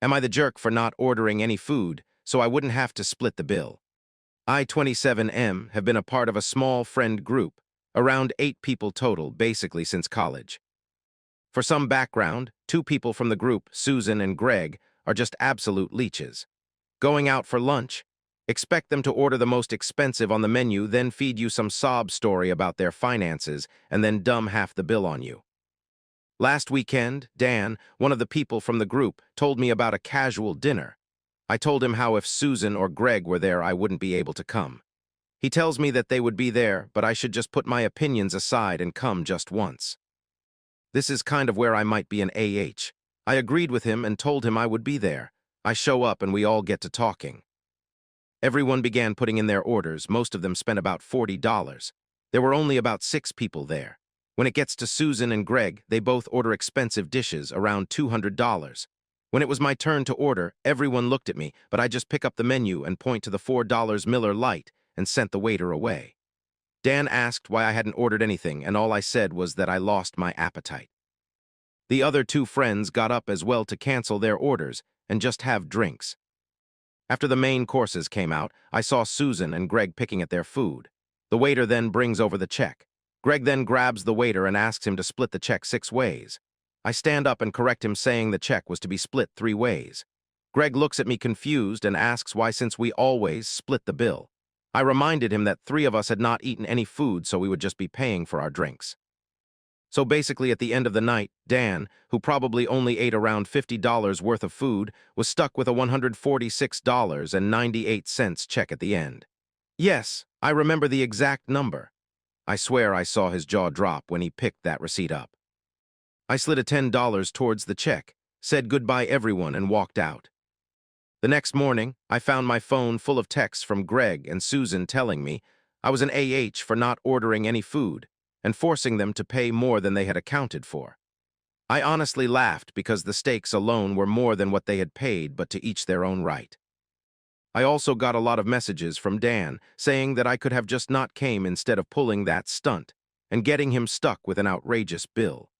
Am I the jerk for not ordering any food so I wouldn't have to split the bill? I-27M have been a part of a small friend group, around 8 people total, basically since college. For some background, 2 people from the group, Susan and Greg, are just absolute leeches. Going out for lunch, expect them to order the most expensive on the menu, then feed you some sob story about their finances, and then dumb half the bill on you. Last weekend, Dan, one of the people from the group, told me about a casual dinner. I told him how if Susan or Greg were there, I wouldn't be able to come. He tells me that they would be there, but I should just put my opinions aside and come just once. This is kind of where I might be an AH. I agreed with him and told him I would be there. I show up and we all get to talking. Everyone began putting in their orders. Most of them spent about $40. There were only about 6 people there. When it gets to Susan and Greg, they both order expensive dishes, around $200. When it was my turn to order, everyone looked at me, but I just pick up the menu and point to the $4 Miller Lite and sent the waiter away. Dan asked why I hadn't ordered anything, and all I said was that I lost my appetite. The other 2 friends got up as well to cancel their orders and just have drinks. After the main courses came out, I saw Susan and Greg picking at their food. The waiter then brings over the check. Greg then grabs the waiter and asks him to split the check 6 ways. I stand up and correct him, saying the check was to be split 3 ways. Greg looks at me confused and asks why, since we always split the bill. I reminded him that 3 of us had not eaten any food, so we would just be paying for our drinks. So basically, at the end of the night, Dan, who probably only ate around $50 worth of food, was stuck with a $146.98 check at the end. Yes, I remember the exact number. I swear I saw his jaw drop when he picked that receipt up. I slid a $10 towards the check, said goodbye everyone, and walked out. The next morning, I found my phone full of texts from Greg and Susan telling me I was an AH for not ordering any food and forcing them to pay more than they had accounted for. I honestly laughed because the stakes alone were more than what they had paid, but to each their own right. I also got a lot of messages from Dan saying that I could have just not came instead of pulling that stunt and getting him stuck with an outrageous bill.